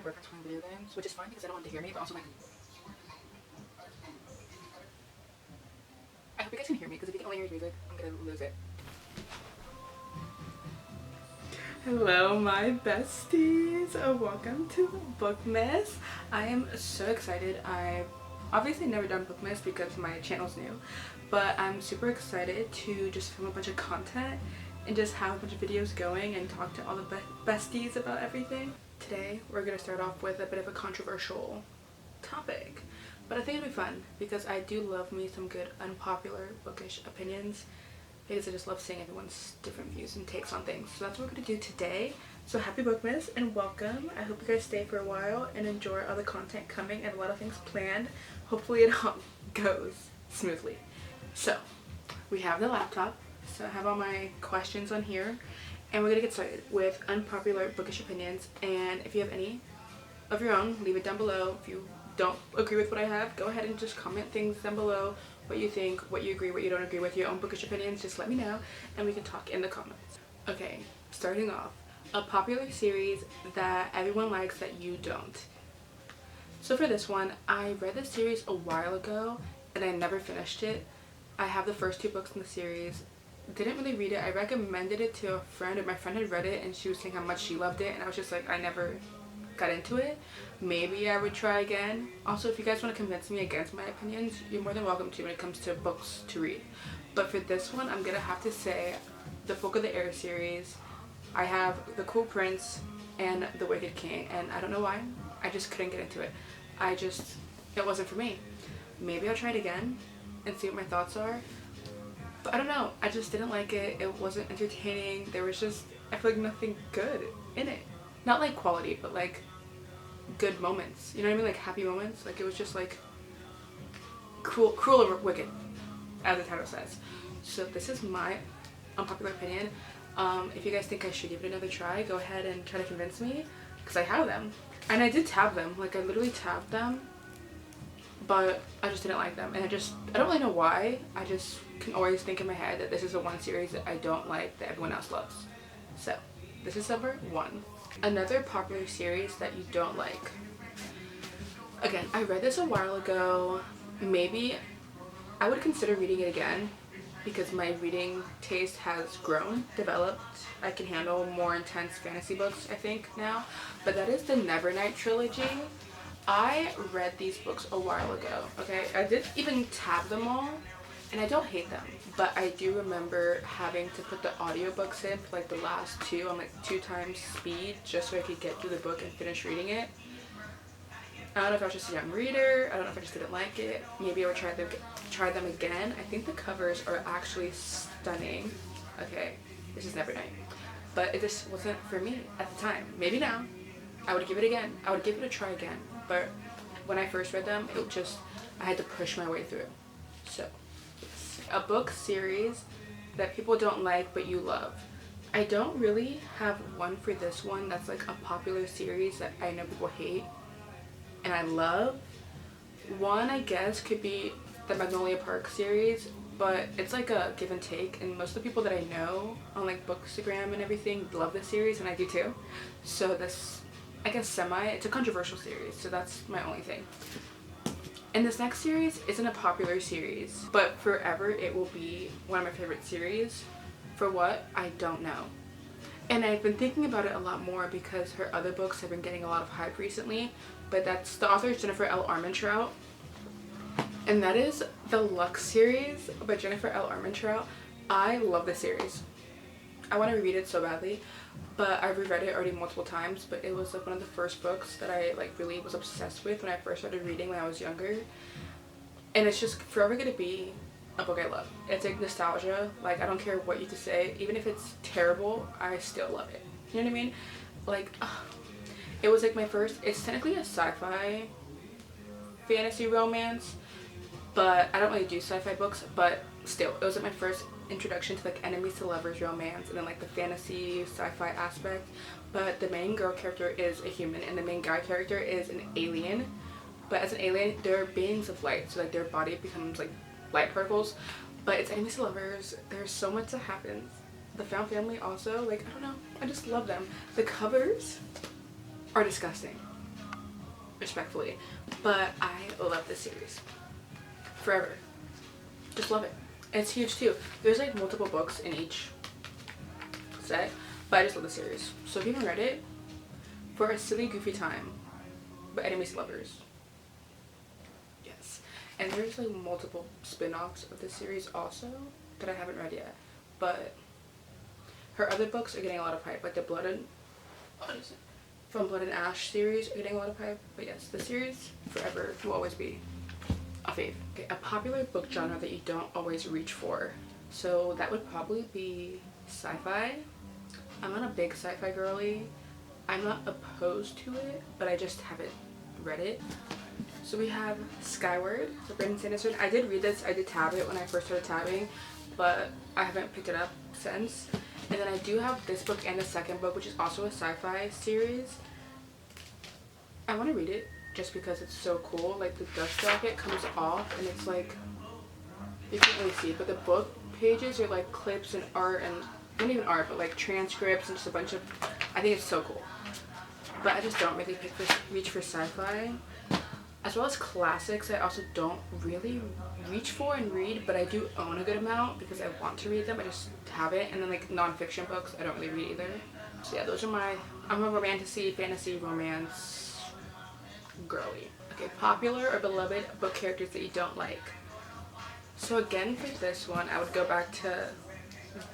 boyfriend's playing video games, which is fine because I don't want him to hear me, but also like, I hope you guys can hear me because if you can only hear music, I'm gonna lose it. Hello my besties, welcome to Bookmas. I am so excited. I've obviously never done Bookmas because my channel's new, but I'm super excited to just film a bunch of content and just have a bunch of videos going and talk to all the besties about everything. Today we're going to start off with a bit of a controversial topic, but I think it'll be fun because I do love me some good unpopular bookish opinions because I just love seeing everyone's different views and takes on things. So that's what we're going to do today. So happy Bookmas and welcome. I hope you guys stay for a while and enjoy all the content coming and a lot of things planned. Hopefully it all goes smoothly. So we have the laptop, so I have all my questions on here and we're going to get started with unpopular bookish opinions. And if you have any of your own, leave it down below. If you don't agree with what I have, go ahead and just comment things down below. What you think, what you agree, what you don't agree with, your own bookish opinions, just let me know and we can talk in the comments. Okay, starting off, a popular series that everyone likes that you don't. So for this one, I read this series a while ago and I never finished it. I have the first 2 books in the series. Didn't really read it. I recommended it to a friend and my friend had read it and she was saying how much she loved it and I was just like, I never got into it. Maybe I would try again. Also, if you guys want to convince me against my opinions, you're more than welcome to when it comes to books to read. But for this one, I'm gonna have to say the Book of the Air series. I have The Cruel Prince and The Wicked King, and I don't know why, I just couldn't get into it. It wasn't for me. Maybe I'll try it again and see what my thoughts are, but I don't know, I just didn't like it. It wasn't entertaining. There was just, I feel like nothing good in it. Not like quality, but like good moments, you know what I mean, like happy moments. Like it was just like cruel or wicked, as the title says. So this is my unpopular opinion. If you guys think I should give it another try, go ahead and try to convince me, because I have them and I did tab them, like I literally tabbed them, but I just didn't like them and I don't really know why. I just can always think in my head that this is the one series that I don't like that everyone else loves. So this is number 1. Another popular series that you don't like. Again, I read this a while ago. Maybe I would consider reading it again because my reading taste has grown, developed. I can handle more intense fantasy books, I think, now. But that is the Nevernight trilogy. I read these books a while ago, okay? I did even tab them all, and I don't hate them, but I do remember having to put the audiobooks in for like the last 2 on like 2 times speed just so I could get through the book and finish reading it. I don't know if I was just a young reader. I don't know if I just didn't like it. Maybe I would try them again. I think the covers are actually stunning. Okay, this is Nevernight, but it just wasn't for me at the time. Maybe now I would give it again. I would give it a try again, but when I first read them, I had to push my way through. So a book series that people don't like but you love. I don't really have one for this one that's like a popular series that I know people hate and I love. One, I guess, could be the Magnolia Park series, but it's like a give and take, and most of the people that I know on like Bookstagram and everything love this series and I do too. So this, I guess, it's a controversial series, so that's my only thing. And this next series isn't a popular series, but forever it will be one of my favorite series. For what? I don't know. And I've been thinking about it a lot more because her other books have been getting a lot of hype recently, but the author is Jennifer L. Armentrout. And that is the Luck series by Jennifer L. Armentrout. I love this series. I want to reread it so badly, but I've reread it already multiple times, but it was like one of the first books that I like really was obsessed with when I first started reading when I was younger, and it's just forever gonna be a book I love. It's like nostalgia. Like I don't care what you have to say, even if it's terrible, I still love it. You know what I mean? Like it was like it's technically a sci-fi fantasy romance, but I don't really do sci-fi books, but still, it was like my first introduction to like enemies to lovers romance and then like the fantasy sci-fi aspect. But the main girl character is a human and the main guy character is an alien, but as an alien they're beings of light, so like their body becomes like light particles, but it's enemies to lovers. There's so much that happens. The found family also, like I don't know, I just love them. The covers are disgusting. respectfully. But I love this series. Forever. Just love it. And it's huge too. There's like multiple books in each set, but I just love the series. So if you haven't read it, For a Silly Goofy Time by Enemies to Lovers. Yes. And there's like multiple spin-offs of this series also that I haven't read yet. But her other books are getting a lot of hype. Like the From Blood and Ash series are getting a lot of hype. But yes, the series forever will always be a fave. Okay, a popular book genre that you don't always reach for. So that would probably be sci-fi. I'm not a big sci-fi girly. I'm not opposed to it, but I just haven't read it. So we have Skyward, by Brandon Sanderson. I did read this, I did tab it when I first started tabbing, but I haven't picked it up since. And then I do have this book and the second book, which is also a sci-fi series. I want to read it just because it's so cool. Like the dust jacket comes off and it's like, you can't really see it, but the book pages are like clips and art, and not even art, but like transcripts and just a bunch of, I think it's so cool. But I just don't really reach for sci-fi. As well as classics, I also don't really reach for and read, but I do own a good amount because I want to read them. I just haven't. And then like non-fiction books, I don't really read either. So yeah, those are my, I'm a fantasy, romance girly. Okay, popular or beloved book characters that you don't like. So again, for this one, I would go back to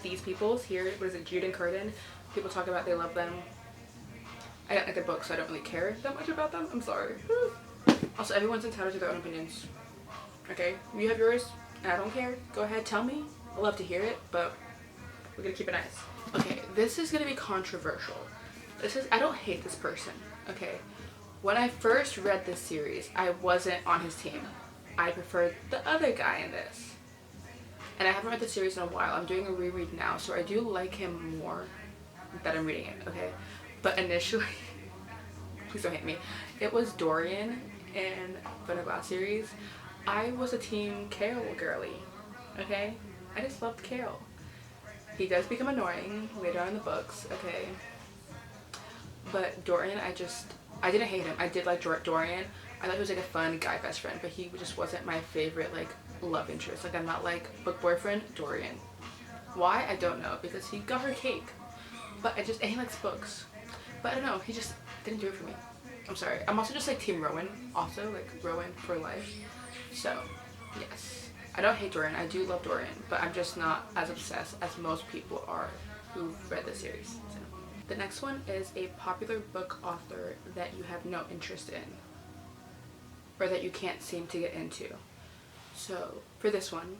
these people's here. What is it, Jude and Curtin? People talk about they love them. I don't like the book, so I don't really care that much about them. I'm sorry. Also, everyone's entitled to their own opinions. Okay, you have yours, and I don't care. Go ahead, tell me. I love to hear it, but we're gonna keep it nice. Okay, this is gonna be controversial. I don't hate this person. Okay, when I first read this series, I wasn't on his team. I preferred the other guy in this. And I haven't read the series in a while. I'm doing a reread now, so I do like him more that I'm reading it, okay? But initially, please don't hate me, it was Dorian in the Glass series. I was a team Kale girly, okay? I just loved Kale. He does become annoying later on in the books, okay? But Dorian, I didn't hate him. I did like Dorian. I thought he was like a fun guy best friend, but he just wasn't my favorite like love interest. Like I'm not like book boyfriend Dorian. Why? I don't know, because he got her cake. But and he likes books. But I don't know, he just didn't do it for me. I'm sorry. I'm also just like team Rowan, also like Rowan for life. So yes, I don't hate Dorian. I do love Dorian, but I'm just not as obsessed as most people are who've read the series. So. The next one is a popular book author that you have no interest in, or that you can't seem to get into. So for this one,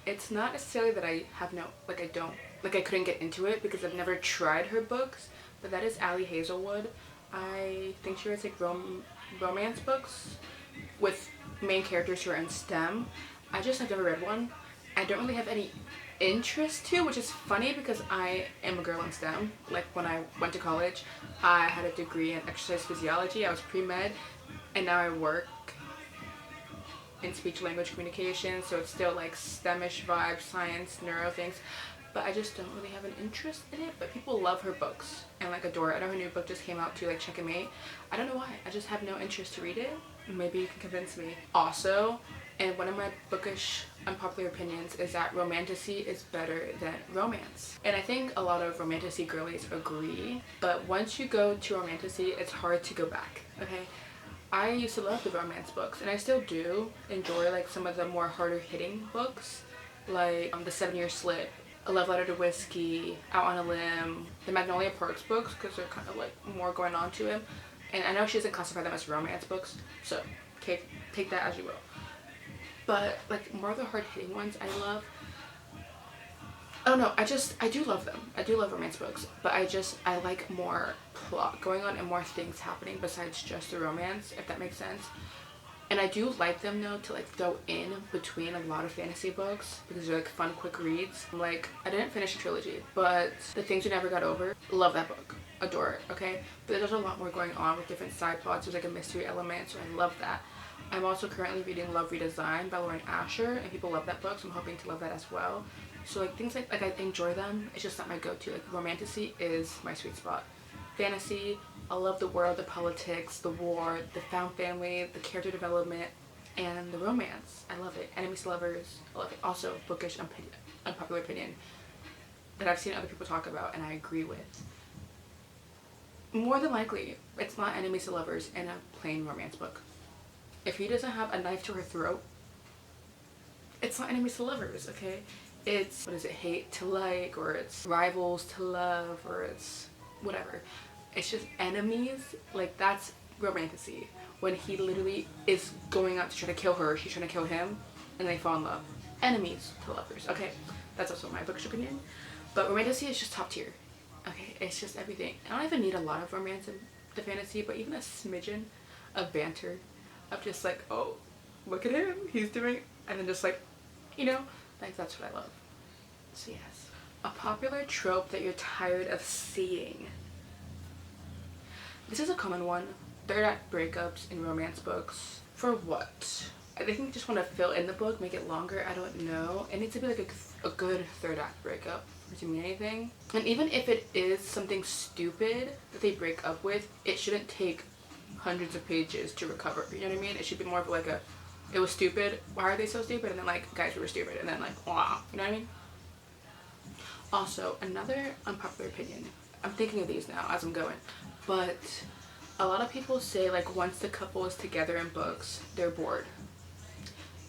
it's not necessarily that I have no, like I couldn't get into it because I've never tried her books, but that is Ali Hazelwood. I think she writes like romance books with main characters who are in STEM. I just have never read one. I don't really have any interest to, which is funny because I am a girl in STEM. Like when I went to college, I had a degree in exercise physiology. I was pre-med, and now I work in speech language communication, so it's still like STEM-ish vibes, science, neuro things, but I just don't really have an interest in it. But people love her books and like adore it. I know her new book just came out too, like Checkmate. I don't know why, I just have no interest to read it. Maybe you can convince me. Also, and one of my bookish unpopular opinions is that romantasy is better than romance. And I think a lot of romantasy girlies agree, but once you go to romantasy, it's hard to go back, okay? I used to love the romance books, and I still do enjoy like some of the more harder hitting books, like The 7-Year Slip, A Love Letter to Whiskey, Out on a Limb, the Magnolia Parks books, because they're kind of like more going on to him. And I know she doesn't classify them as romance books, so take that as you will. But like more of the hard hitting ones I love. I don't know, I do love them. I do love romance books, but I like more plot going on and more things happening besides just the romance, if that makes sense. And I do like them though to like throw in between a lot of fantasy books because they're like fun quick reads. Like I didn't finish a trilogy, but The Things We Never Got Over, love that book, adore it, okay? But there's a lot more going on with different side plots. There's like a mystery element, so I love that. I'm also currently reading Love Redesigned by Lauren Asher, and people love that book, so I'm hoping to love that as well. So like things like I enjoy them, it's just not my go-to. Like romantasy is my sweet spot. Fantasy, I love the world, the politics, the war, the found family, the character development, and the romance. I love it. Enemies to lovers, I love it. Also, bookish, unpopular opinion that I've seen other people talk about and I agree with. More than likely, it's not enemies to lovers in a plain romance book. If he doesn't have a knife to her throat, it's not enemies to lovers, okay? It's, what is it, hate to like, or it's rivals to love, or it's whatever. It's just enemies. Like, that's romantasy. When he literally is going out to try to kill her, she's trying to kill him, and they fall in love. Enemies to lovers, okay? That's also my bookish opinion. But romantasy is just top tier. Okay, it's just everything. I don't even need a lot of romance in the fantasy, but even a smidgen of banter, of just like, oh, look at him, he's doing, and then just like, you know, like, that's what I love. So yes. A popular trope that you're tired of seeing. This is a common one. Third act breakups in romance books. For what? I think they just want to fill in the book, make it longer, I don't know. It needs to be like a good third act breakup for it to mean anything. And even if it is something stupid that they break up with, it shouldn't take hundreds of pages to recover. You know what I mean? It should be more of like a, it was stupid, why are they so stupid? And then like, guys, we were stupid. And then like, wow. You know what I mean? Also, another unpopular opinion. I'm thinking of these now as I'm going. But a lot of people say like once the couple is together in books, they're bored.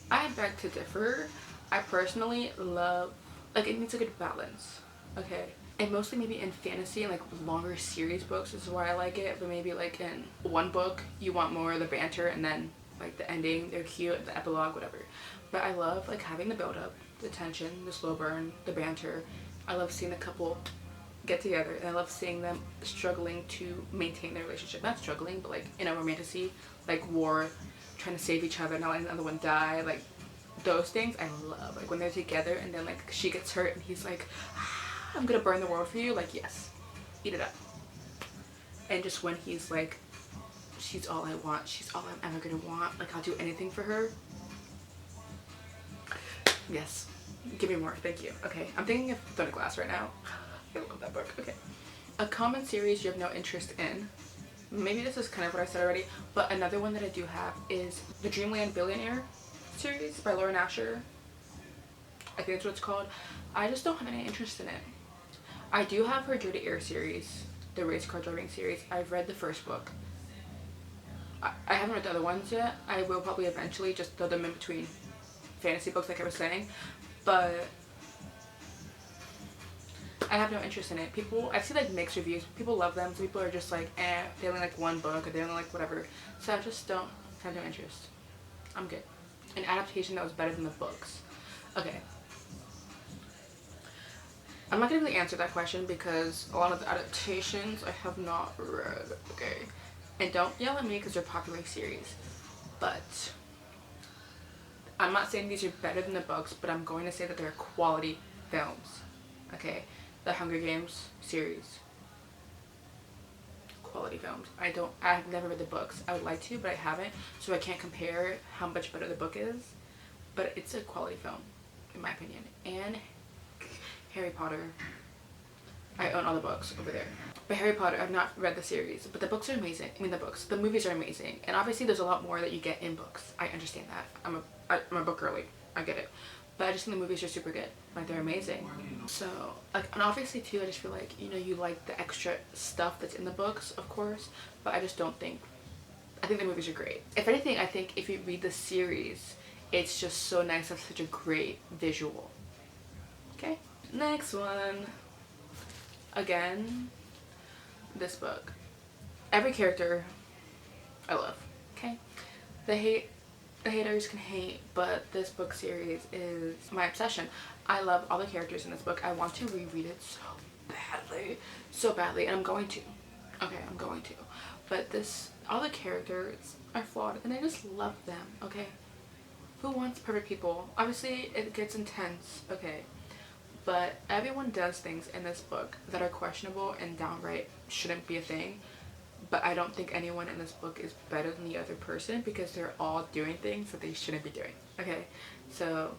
I beg to differ. I personally love, like, it needs a good balance, okay? And mostly maybe in fantasy and like longer series books is why I like it. But maybe like in one book, you want more of the banter and then like the ending, they're cute, the epilogue, whatever. But I love like having the build up, the tension, the slow burn, the banter. I love seeing the couple get together, and I love seeing them struggling to maintain their relationship. Not struggling, but like in a romantasy, like war, trying to save each other, not letting the other one die. Like those things I love. Like when they're together and then like she gets hurt and he's like, ah, I'm gonna burn the world for you. Like, yes, eat it up. And just when he's like, she's all I want, she's all I'm ever gonna want, like I'll do anything for her. Yes, give me more, thank you. Okay, I'm thinking of Thunder Glass right now. I love that book. Okay. A common series you have no interest in. Maybe this is kind of what I said already, but another one that I do have is the Dreamland Billionaire series by Laura Nasher. I think that's what it's called. I just don't have any interest in it. I do have her Joy to Air series, the race car driving series. I've read the first book. I haven't read the other ones yet. I will probably eventually, just throw them in between fantasy books like I was saying. But I have no interest in it. People, I see like mixed reviews. People love them. Some people are just like, eh, they only like one book, or they only like whatever. So I just don't have no interest. I'm good. An adaptation that was better than the books. Okay. I'm not gonna really answer that question because a lot of the adaptations I have not read. Okay. And don't yell at me because they're popular series. But I'm not saying these are better than the books, but I'm going to say that they're quality films. Okay. The Hunger Games series, quality films. I've never read the books. I would like to, but I haven't, so I can't compare how much better the book is, but it's a quality film in my opinion. And Harry Potter, I own all the books over there, but Harry Potter, I've not read the series, but the books are amazing. I mean, the movies are amazing, and obviously there's a lot more that you get in books. I understand that. I'm a book girly. I get it. But I just think the movies are super good. Like, they're amazing. So, like, and obviously too, I just feel like, you know, you like the extra stuff that's in the books, of course, but I just don't think, I think the movies are great. If anything, I think if you read the series, it's just so nice to have such a great visual. Okay? Next one. Again, this book. Every character I love. Okay? The haters can hate, but this book series is my obsession. I love all the characters in this book. I want to reread it so badly, and I'm going to. Okay, I'm going to. But all the characters are flawed, and I just love them, okay? Who wants perfect people? Obviously, it gets intense, okay? But everyone does things in this book that are questionable and downright shouldn't be a thing. But I don't think anyone in this book is better than the other person because they're all doing things that they shouldn't be doing. Okay, so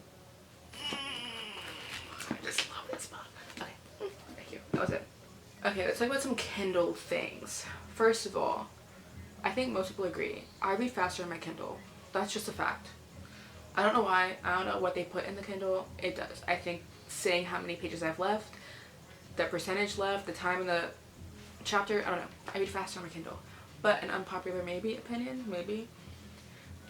I just love this book. Okay, thank you. That was it. Okay, let's talk about some Kindle things. First of all, I think most people agree. I read faster on my Kindle. That's just a fact. I don't know why. I don't know what they put in the Kindle. It does. I think saying how many pages I've left, the percentage left, the time in the chapter, I don't know. I read faster on my Kindle. But an unpopular opinion,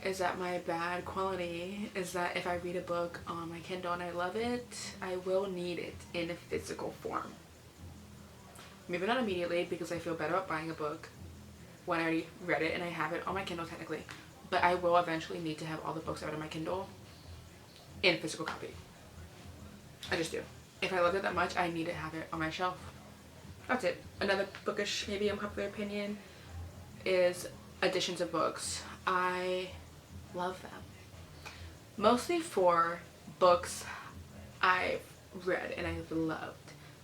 is that my bad quality is that if I read a book on my Kindle and I love it, I will need it in a physical form. Maybe not immediately because I feel better about buying a book when I already read it and I have it on my Kindle technically. But I will eventually need to have all the books I read on my Kindle in physical copy. I just do. If I love it that much, I need to have it on my shelf. That's it. Another bookish, maybe unpopular opinion is editions of books. I love them. Mostly for books I've read and I've loved.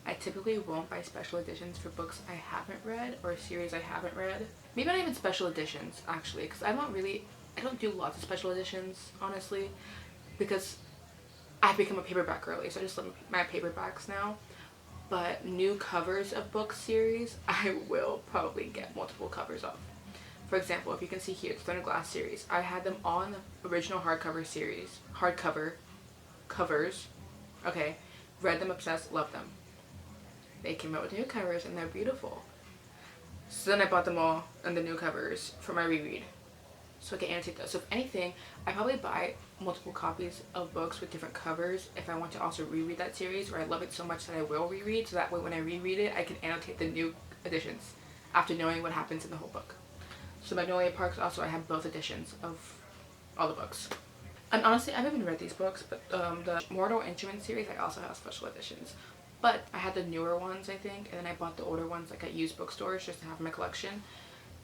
I typically won't buy special editions for books I haven't read or series I haven't read. Maybe not even special editions actually, because I don't do lots of special editions honestly, because I've become a paperback girly, so I just love my paperbacks now. But new covers of book series, I will probably get multiple covers of. For example, if you can see here, the Thunder Glass series, I had them all in the original hardcover series, covers, okay, read them, obsessed, loved them. They came out with new covers and they're beautiful. So then I bought them all in the new covers for my reread, so I can annotate those. So if anything, I probably buy multiple copies of books with different covers if I want to also reread that series, or I love it so much that I will reread, so that way when I reread it I can annotate the new editions after knowing what happens in the whole book. So Magnolia Parks, also I have both editions of all the books. And honestly, I haven't even read these books, but the Mortal Instruments series, I also have special editions. But I had the newer ones, I think, and then I bought the older ones like at used bookstores just to have in my collection.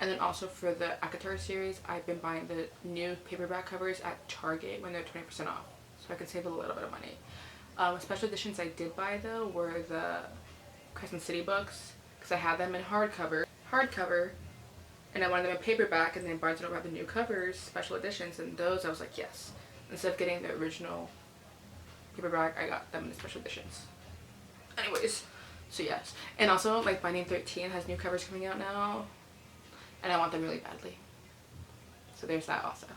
And then also for the Akatar series, I've been buying the new paperback covers at Target when they're 20% off, so I can save a little bit of money. Special editions I did buy though were the Crescent City books, because I had them in hardcover, and I wanted them in paperback, and then Barnes & Noble had the new covers, special editions, and those I was like, yes. Instead of getting the original paperback, I got them in the special editions. Anyways, so yes. And also, like, Binding 13 has new covers coming out now, and I want them really badly. So there's that also.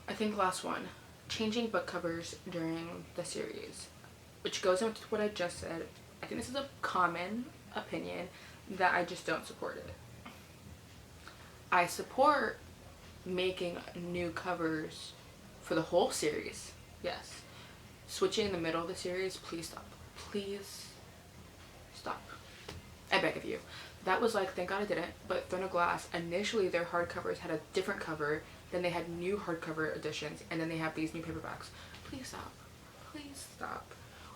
I think last one, changing book covers during the series, which goes into what I just said. I think this is a common opinion that I just don't support it. I support making new covers for the whole series, yes. Switching in the middle of the series, please stop. Please stop. I beg of you. That was like, thank God I didn't, but Throne of Glass, initially their hardcovers had a different cover, then they had new hardcover editions, and then they have these new paperbacks. Please stop. Please stop.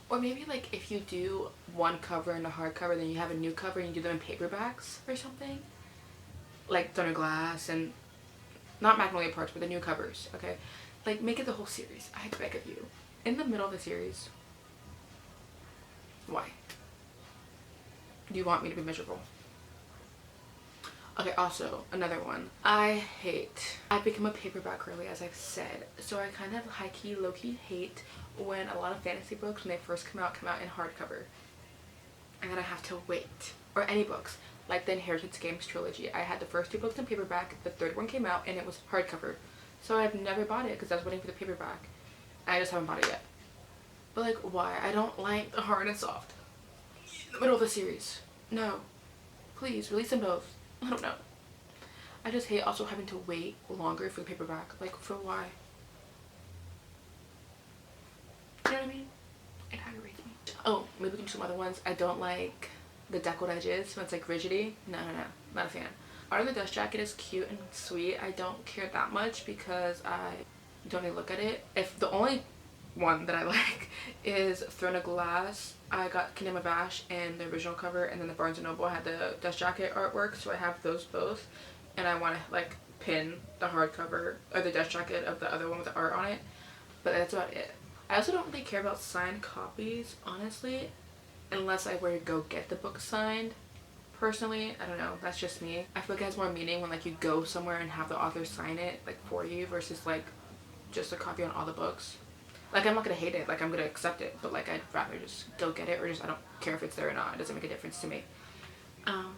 Or maybe like if you do one cover in a hardcover, then you have a new cover and you do them in paperbacks or something. Like Throne of Glass and not Magnolia Parks, but the new covers, okay? Like, make it the whole series. I beg of you. In the middle of the series, why? Do you want me to be miserable? Okay, also, another one. I've become a paperback girly, as I've said. So I kind of high-key, low-key hate when a lot of fantasy books, when they first come out in hardcover. And then I have to wait. Or any books. Like the Inheritance Games trilogy. I had the first two books in paperback, the third one came out, and it was hardcover. So I've never bought it because I was waiting for the paperback. And I just haven't bought it yet. But like, why? I don't like the hard and soft. In the middle of the series. No. Please, release them both. I don't know. I just hate also having to wait longer for the paperback. Like, for why? You know what I mean? It aggravates me. Oh, maybe we can do some other ones. I don't like the deckled edges when it's like rigidity. No, not a fan. Art of the Dust Jacket is cute and sweet. I don't care that much because I don't even look at it. If the only one that I like is Throne of Glass, I got Kingdom of Ash and the original cover, and then the Barnes & Noble had the Dust Jacket artwork, so I have those both. And I want to like pin the hardcover or the Dust Jacket of the other one with the art on it, but that's about it. I also don't really care about signed copies, honestly, unless I were to go get the book signed. Personally, I don't know, that's just me. I feel like it has more meaning when like you go somewhere and have the author sign it like for you versus like just a copy on all the books. Like, I'm not gonna hate it, like I'm gonna accept it, but like I'd rather just go get it, or just I don't care if it's there or not. It doesn't make a difference to me.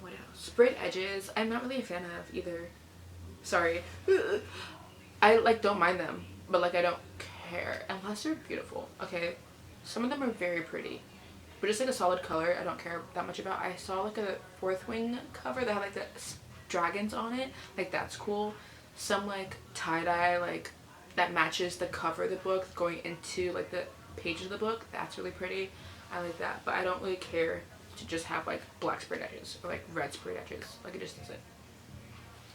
What else? Sprayed edges. I'm not really a fan of either. Sorry. I like don't mind them, but like I don't care unless they're beautiful. Okay, some of them are very pretty, but just like a solid color I don't care that much about. I saw like a Fourth Wing cover that had like the dragons on it, like that's cool. Some like tie-dye like that matches the cover of the book going into like the pages of the book, that's really pretty. I like that, but I don't really care to just have like black sprayed edges or like red sprayed edges. Like it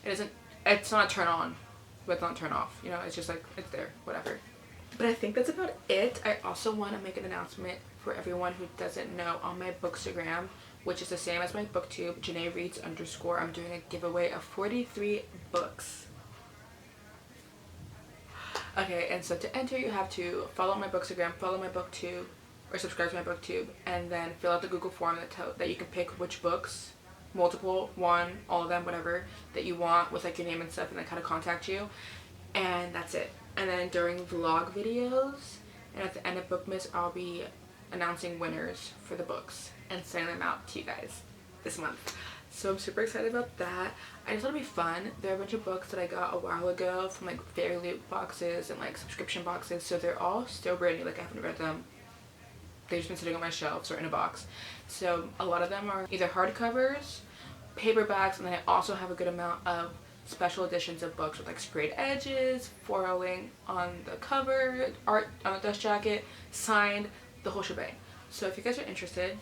doesn't it's not a turn on but it's not turn off, you know. It's just like it's there, whatever. But I think that's about it. I also want to make an announcement for everyone who doesn't know. On my bookstagram, which is the same as my booktube, Janae Reads _, I'm doing a giveaway of 43 books. Okay, and so to enter you have to follow my bookstagram, follow my booktube, or subscribe to my booktube, and then fill out the Google form that you can pick which books, multiple, one, all of them, whatever, that you want with like your name and stuff, and like how to contact you. And that's it. And then during vlog videos and at the end of Bookmas, I'll be announcing winners for the books and sending them out to you guys this month. So I'm super excited about that. I just thought it'd be fun. There are a bunch of books that I got a while ago from like Fairy Loot boxes and like subscription boxes, so they're all still brand new. Like I haven't read them. They've just been sitting on my shelves or in a box. So a lot of them are either hardcovers, paperbacks, and then I also have a good amount of special editions of books with like sprayed edges, foiling on the cover, art on the dust jacket, signed, the whole shebang. So if you guys are interested,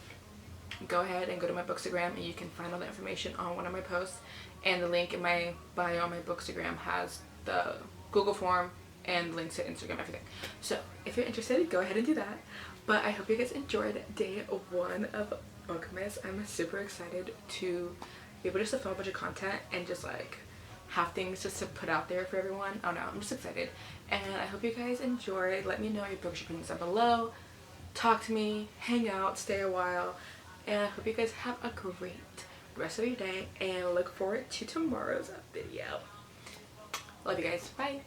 go ahead and go to my bookstagram and you can find all the information on one of my posts, and the link in my bio on my bookstagram has the Google form and links to Instagram, everything. So if you're interested, go ahead and do that. But I hope you guys enjoyed day 1 of Bookmas. I'm super excited to be able just to film a bunch of content and just like have things just to put out there for everyone. Oh no, I'm just excited. And I hope you guys enjoy. Let me know your books opinions down below. Talk to me, hang out, stay a while. And I hope you guys have a great rest of your day and look forward to tomorrow's video. Love you guys. Bye.